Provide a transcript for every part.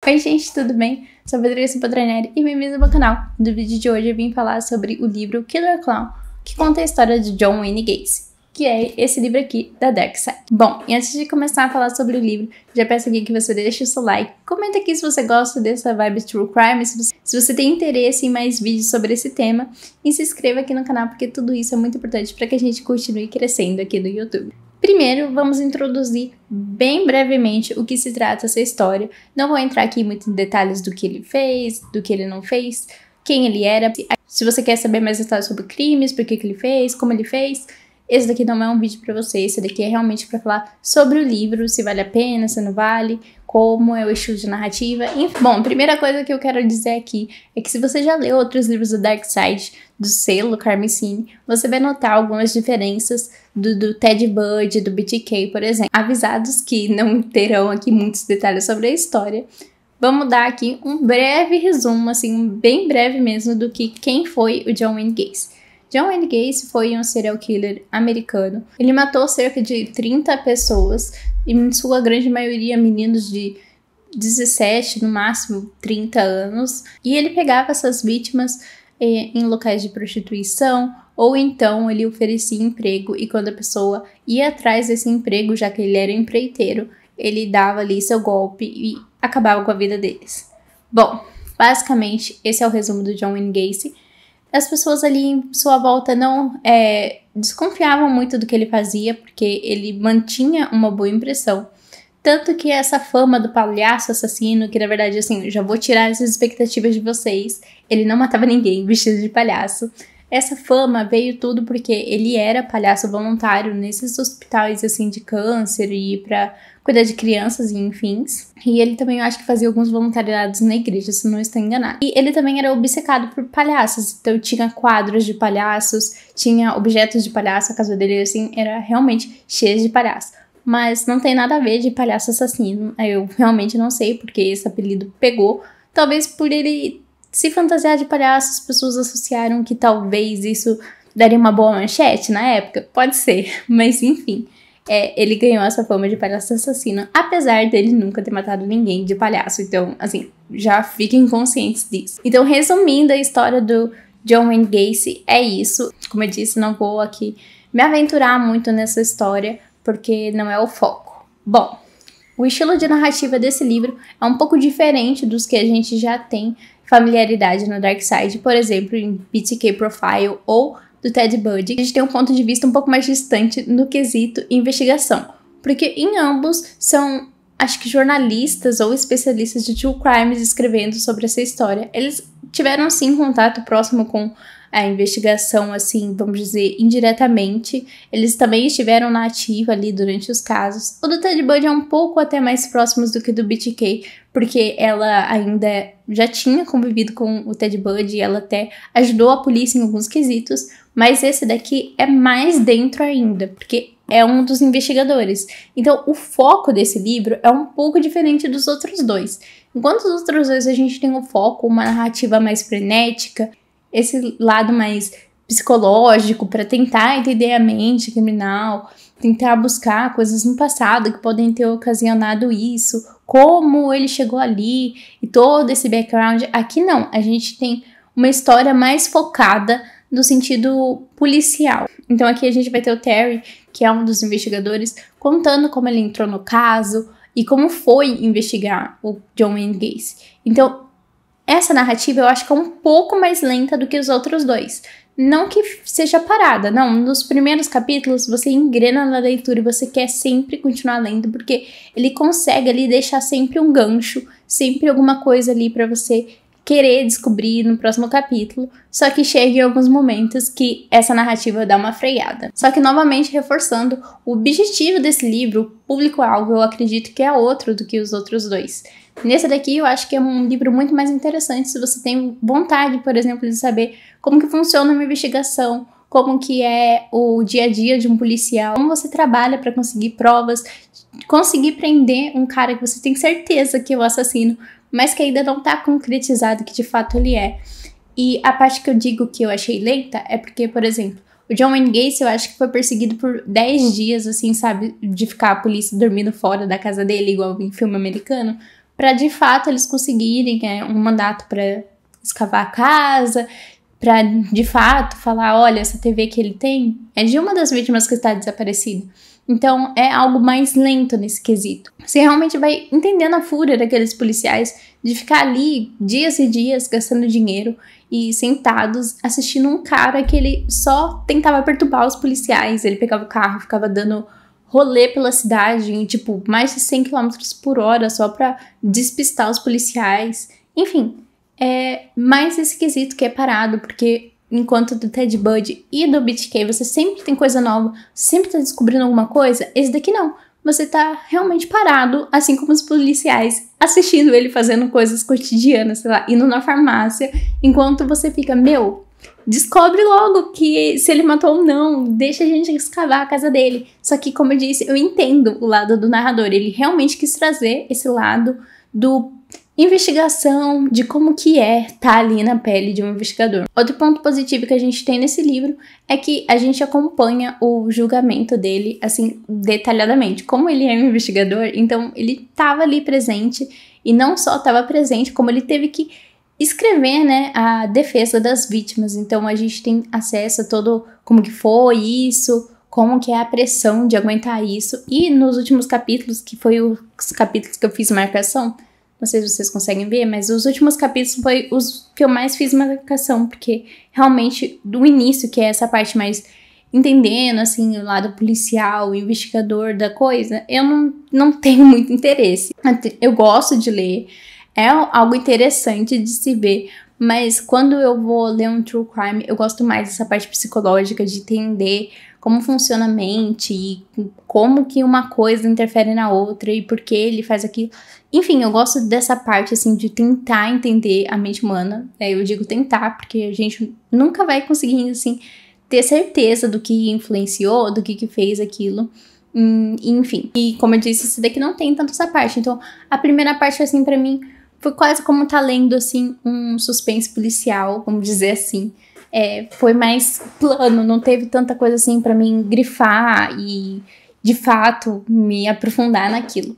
Oi gente, tudo bem? Sou a Patrícia Padranelli e bem-vindos ao meu canal. No vídeo de hoje eu vim falar sobre o livro Killer Clown, que conta a história de John Wayne Gacy, que é esse livro aqui da Dark Side. Bom, e antes de começar a falar sobre o livro, já peço aqui que você deixe o seu like, comenta aqui se você gosta dessa vibe True Crime, se você tem interesse em mais vídeos sobre esse tema, e se inscreva aqui no canal porque tudo isso é muito importante para que a gente continue crescendo aqui no YouTube. Primeiro, vamos introduzir bem brevemente o que se trata essa história. Não vou entrar aqui muito em detalhes do que ele fez, do que ele não fez, quem ele era. Se você quer saber mais detalhes sobre crimes, por que ele fez, como ele fez, esse daqui não é um vídeo pra você. Esse daqui é realmente pra falar sobre o livro, se vale a pena, se não vale, como é o estilo de narrativa. Enfim. Bom, a primeira coisa que eu quero dizer aqui é que se você já leu outros livros do Dark Side, do selo Carmicine, você vai notar algumas diferenças do Ted Bundy, do BTK, por exemplo. Avisados que não terão aqui muitos detalhes sobre a história, vamos dar aqui um breve resumo, assim, bem breve mesmo, do que quem foi o John Wayne Gacy. John Wayne Gacy foi um serial killer americano. Ele matou cerca de 30 pessoas, e em sua grande maioria meninos de 17, no máximo 30 anos. E ele pegava essas vítimas em locais de prostituição, ou então ele oferecia emprego, e quando a pessoa ia atrás desse emprego, já que ele era empreiteiro, ele dava ali seu golpe e acabava com a vida deles. Bom, basicamente esse é o resumo do John Wayne Gacy. As pessoas ali em sua volta não desconfiavam muito do que ele fazia, porque ele mantinha uma boa impressão. Tanto que essa fama do palhaço assassino, que na verdade, assim, já vou tirar as expectativas de vocês, ele não matava ninguém vestido de palhaço. Essa fama veio tudo porque ele era palhaço voluntário nesses hospitais, assim, de câncer e pra cuidar de crianças e enfim. E ele também, eu acho que fazia alguns voluntariados na igreja, se não estou enganado. E ele também era obcecado por palhaços, então tinha quadros de palhaços, tinha objetos de palhaço, a casa dele, assim, era realmente cheia de palhaço. Mas não tem nada a ver de palhaço assassino, eu realmente não sei porque esse apelido pegou. Talvez por ele se fantasiar de palhaço, as pessoas associaram que talvez isso daria uma boa manchete na época, pode ser, mas enfim. Ele ganhou essa fama de palhaço assassino, apesar dele nunca ter matado ninguém de palhaço. Então, assim, já fiquem conscientes disso. Então, resumindo a história do John Wayne Gacy, é isso. Como eu disse, não vou aqui me aventurar muito nessa história, porque não é o foco. Bom, o estilo de narrativa desse livro é um pouco diferente dos que a gente já tem familiaridade no Dark Side, por exemplo, em BTK Profile ou do Ted Bundy. A gente tem um ponto de vista um pouco mais distante no quesito investigação, porque em ambos são, acho que jornalistas ou especialistas de true crimes escrevendo sobre essa história. Eles tiveram sim contato próximo com a investigação, assim, vamos dizer, indiretamente. Eles também estiveram na ativa ali durante os casos. O do Ted Bundy é um pouco até mais próximos do que do BTK, porque ela ainda já tinha convivido com o Ted Bundy, ela até ajudou a polícia em alguns quesitos, mas esse daqui é mais dentro ainda, porque é um dos investigadores. Então, o foco desse livro é um pouco diferente dos outros dois. Enquanto os outros dois a gente tem o foco, uma narrativa mais frenética, esse lado mais psicológico para tentar entender a mente criminal, tentar buscar coisas no passado que podem ter ocasionado isso, como ele chegou ali e todo esse background. Aqui não, a gente tem uma história mais focada no sentido policial. Então aqui a gente vai ter o Terry, que é um dos investigadores, contando como ele entrou no caso e como foi investigar o John Wayne Gacy. Então essa narrativa eu acho que é um pouco mais lenta do que os outros dois. Não que seja parada, não. Nos primeiros capítulos você engrena na leitura e você quer sempre continuar lendo, porque ele consegue ali deixar sempre um gancho, sempre alguma coisa ali pra você querer descobrir no próximo capítulo, só que chega em alguns momentos que essa narrativa dá uma freada. Só que, novamente, reforçando, o objetivo desse livro, o público-alvo, eu acredito que é outro do que os outros dois. Nesse daqui, eu acho que é um livro muito mais interessante se você tem vontade, por exemplo, de saber como que funciona uma investigação, como que é o dia a dia de um policial, como você trabalha para conseguir provas, conseguir prender um cara que você tem certeza que é o assassino, mas que ainda não tá concretizado que de fato ele é. E a parte que eu digo que eu achei lenta é porque, por exemplo, o John Wayne Gacy eu acho que foi perseguido por 10 dias, assim, sabe, de ficar a polícia dormindo fora da casa dele, igual em filme americano, para de fato eles conseguirem um mandato para escavar a casa, para de fato falar, olha, essa TV que ele tem é de uma das vítimas que está desaparecida. Então é algo mais lento nesse quesito. Você realmente vai entendendo a fúria daqueles policiais de ficar ali dias e dias gastando dinheiro e sentados assistindo um cara que ele só tentava perturbar os policiais. Ele pegava o carro, ficava dando rolê pela cidade em tipo mais de 100 km por hora só pra despistar os policiais. Enfim, é mais esse quesito que é parado, porque enquanto do Ted Bundy e do BTK você sempre tem coisa nova, sempre tá descobrindo alguma coisa, esse daqui não. Você tá realmente parado, assim como os policiais, assistindo ele fazendo coisas cotidianas, sei lá, indo na farmácia, enquanto você fica, meu, descobre logo que se ele matou ou não, deixa a gente escavar a casa dele. Só que, como eu disse, eu entendo o lado do narrador, ele realmente quis trazer esse lado do investigação, de como que é tá ali na pele de um investigador. Outro ponto positivo que a gente tem nesse livro é que a gente acompanha o julgamento dele, assim, detalhadamente. Como ele é um investigador, então ele tava ali presente, e não só tava presente, como ele teve que escrever, né, a defesa das vítimas. Então a gente tem acesso a todo como que foi isso, como que é a pressão de aguentar isso. E nos últimos capítulos, que foi os capítulos que eu fiz marcação, não sei se vocês conseguem ver, mas os últimos capítulos foi os que eu mais fiz marcação, porque realmente do início, que é essa parte mais entendendo, assim, o lado policial, o investigador da coisa, eu não tenho muito interesse. Eu gosto de ler, é algo interessante de se ver, mas quando eu vou ler um true crime, eu gosto mais dessa parte psicológica, de entender como funciona a mente e como que uma coisa interfere na outra e por que ele faz aquilo. Enfim, eu gosto dessa parte, assim, de tentar entender a mente humana. Eu digo tentar, porque a gente nunca vai conseguir, assim, ter certeza do que influenciou, do que fez aquilo. Enfim, e como eu disse, esse daqui não tem tanto essa parte. Então, a primeira parte, assim, pra mim, foi quase como tá lendo, assim, um suspense policial, vamos dizer assim. Foi mais plano, não teve tanta coisa, assim, pra mim grifar e, de fato, me aprofundar naquilo.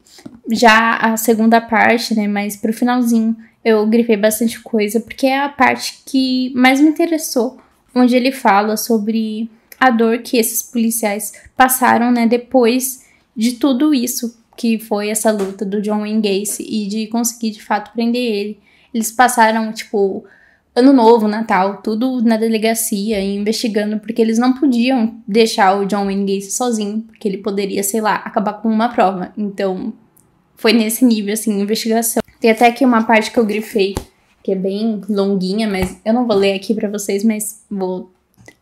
Já a segunda parte, né, mais pro finalzinho, eu grifei bastante coisa, porque é a parte que mais me interessou, onde ele fala sobre a dor que esses policiais passaram, né, depois de tudo isso, que foi essa luta do John Wayne Gacy e de conseguir, de fato, prender ele. Eles passaram, tipo, Ano Novo, Natal, tudo na delegacia e investigando, porque eles não podiam deixar o John Wayne Gacy sozinho, porque ele poderia, sei lá, acabar com uma prova. Então, foi nesse nível, assim, investigação. Tem até aqui uma parte que eu grifei, que é bem longuinha, mas eu não vou ler aqui pra vocês, mas vou,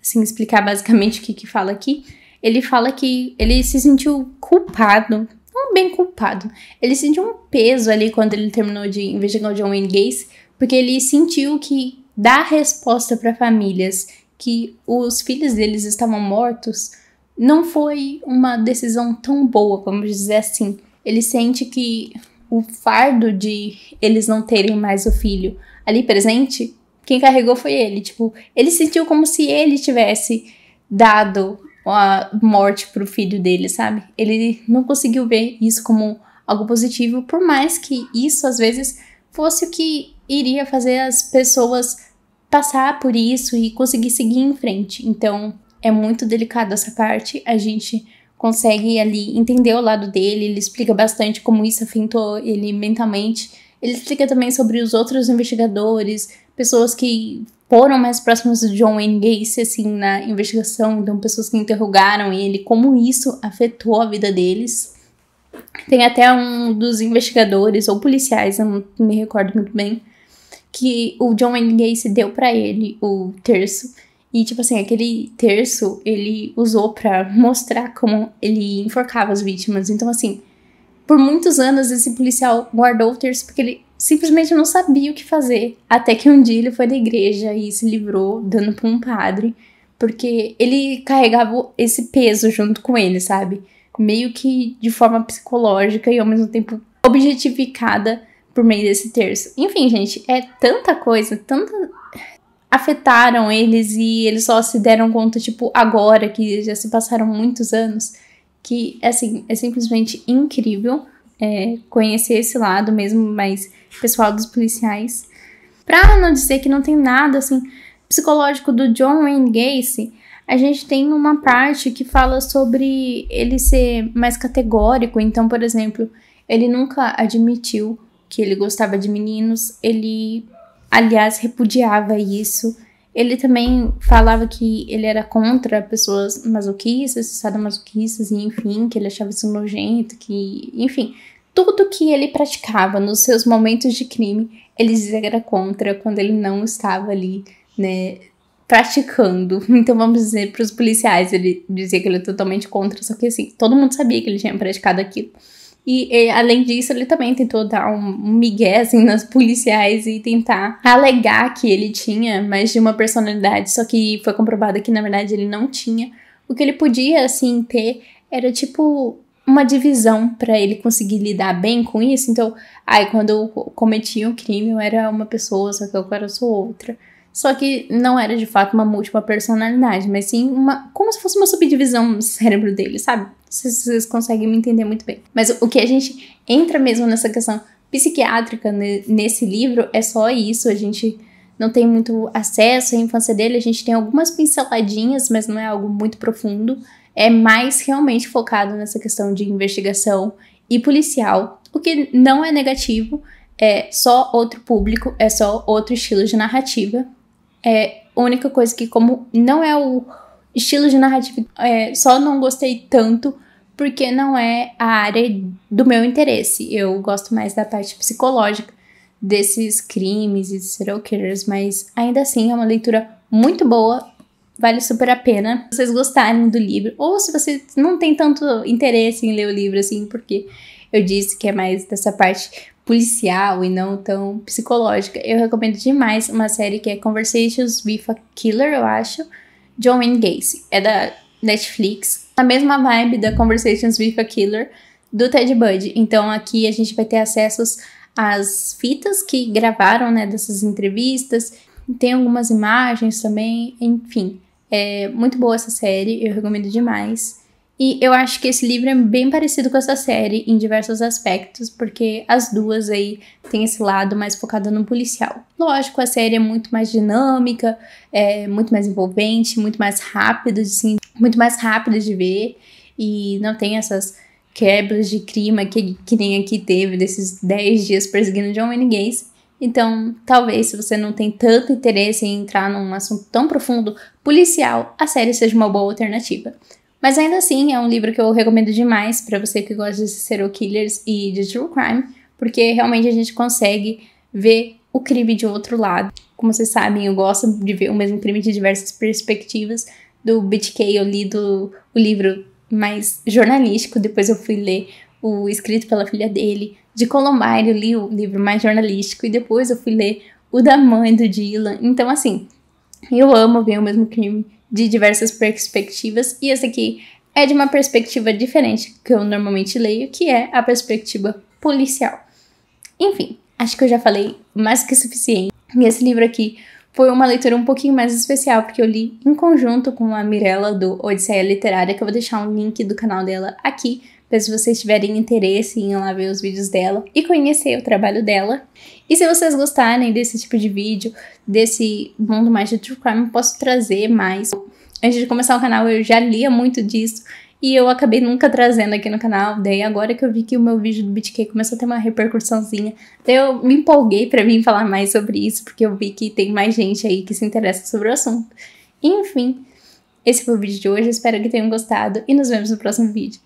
assim, explicar basicamente o que fala aqui. Ele fala que ele se sentiu culpado, não bem culpado, ele sentiu um peso ali quando ele terminou de investigar o John Wayne Gacy, porque ele sentiu que dar resposta para famílias que os filhos deles estavam mortos não foi uma decisão tão boa, vamos dizer assim. Ele sente que o fardo de eles não terem mais o filho ali presente, quem carregou foi ele. Tipo, ele sentiu como se ele tivesse dado a morte pro filho dele, sabe? Ele não conseguiu ver isso como algo positivo, por mais que isso, às vezes, fosse o que iria fazer as pessoas passar por isso e conseguir seguir em frente. Então, é muito delicado essa parte. A gente consegue ali entender o lado dele, ele explica bastante como isso afetou ele mentalmente. Ele explica também sobre os outros investigadores, pessoas que foram mais próximas do John Wayne Gacy, assim, na investigação, então pessoas que interrogaram ele, como isso afetou a vida deles. Tem até um dos investigadores ou policiais, eu não me recordo muito bem, que o John Wayne Gacy deu pra ele o terço. E, tipo assim, aquele terço ele usou pra mostrar como ele enforcava as vítimas. Então, assim, por muitos anos esse policial guardou o terço porque ele simplesmente não sabia o que fazer. Até que um dia ele foi na igreja e se livrou, dando pra um padre, porque ele carregava esse peso junto com ele, sabe? Meio que de forma psicológica e ao mesmo tempo objetificada por meio desse terço. Enfim, gente, é tanta coisa, tanta... afetaram eles e eles só se deram conta, tipo, agora, que já se passaram muitos anos, que, assim, é simplesmente incrível. conhecer esse lado mesmo mais pessoal dos policiais. Pra não dizer que não tem nada, assim, psicológico do John Wayne Gacy, a gente tem uma parte que fala sobre ele ser mais categórico. Então, por exemplo, ele nunca admitiu que ele gostava de meninos. Ele, aliás, repudiava isso. Ele também falava que ele era contra pessoas masoquistas, sadomasoquistas, e enfim, que ele achava isso nojento, que, enfim, tudo que ele praticava nos seus momentos de crime, ele dizia que era contra quando ele não estava ali, né, praticando. Então vamos dizer para os policiais, ele dizia que ele é totalmente contra, só que assim, todo mundo sabia que ele tinha praticado aquilo. E além disso, ele também tentou dar um migué assim, nas policiais e tentar alegar que ele tinha mais de uma personalidade, só que foi comprovado que na verdade ele não tinha. O que ele podia assim ter era tipo uma divisão para ele conseguir lidar bem com isso. Então, quando eu cometia um crime, eu era uma pessoa, só que agora eu sou outra. Só que não era de fato uma múltipla personalidade, mas sim como se fosse uma subdivisão no cérebro dele, sabe? Vocês conseguem me entender muito bem. Mas o que a gente entra mesmo nessa questão psiquiátrica nesse livro é só isso. A gente não tem muito acesso à infância dele, a gente tem algumas pinceladinhas, mas não é algo muito profundo. É mais realmente focado nessa questão de investigação e policial, o que não é negativo, é só outro público, é só outro estilo de narrativa. A única coisa que, como não é o estilo de narrativa, só não gostei tanto porque não é a área do meu interesse. Eu gosto mais da parte psicológica desses crimes e serial killers, mas ainda assim é uma leitura muito boa, vale super a pena. Se vocês gostarem do livro, ou se vocês não tem tanto interesse em ler o livro assim, porque eu disse que é mais dessa parte policial e não tão psicológica, eu recomendo demais uma série que é Conversations with a Killer, eu acho, John Wayne Gacy. É da Netflix, a mesma vibe da Conversations with a Killer do Ted Bundy. Então aqui a gente vai ter acessos às fitas que gravaram, né, dessas entrevistas, tem algumas imagens também, enfim. É muito boa essa série, eu recomendo demais. E eu acho que esse livro é bem parecido com essa série em diversos aspectos, porque as duas aí têm esse lado mais focado no policial. Lógico, a série é muito mais dinâmica, muito mais envolvente, muito mais rápido, assim, muito mais rápido de ver, e não tem essas quebras de clima que nem aqui teve, desses 10 dias perseguindo John Wayne Gacy. Então, talvez, se você não tem tanto interesse em entrar num assunto tão profundo policial, a série seja uma boa alternativa. Mas ainda assim, é um livro que eu recomendo demais para você que gosta de serial killers e de true crime, porque realmente a gente consegue ver o crime de outro lado. Como vocês sabem, eu gosto de ver o mesmo crime de diversas perspectivas. Do BTK eu li o livro mais jornalístico, depois eu fui ler o escrito pela filha dele. De Columbine eu li o livro mais jornalístico e depois eu fui ler o da mãe do Dylan. Então, assim, eu amo ver o mesmo crime de diversas perspectivas, e esse aqui é de uma perspectiva diferente que eu normalmente leio, que é a perspectiva policial. Enfim, acho que eu já falei mais que o suficiente. E esse livro aqui foi uma leitura um pouquinho mais especial, porque eu li em conjunto com a Mirella do Odisseia Literária, que eu vou deixar um link do canal dela aqui, para se vocês tiverem interesse em ir lá ver os vídeos dela e conhecer o trabalho dela. E se vocês gostarem desse tipo de vídeo, desse mundo mais de true crime, eu posso trazer mais. Antes de começar o canal eu já lia muito disso e eu acabei nunca trazendo aqui no canal. Daí agora que eu vi que o meu vídeo do BTK começou a ter uma repercussãozinha, daí eu me empolguei pra vir falar mais sobre isso, porque eu vi que tem mais gente aí que se interessa sobre o assunto. Enfim, esse foi o vídeo de hoje, espero que tenham gostado e nos vemos no próximo vídeo.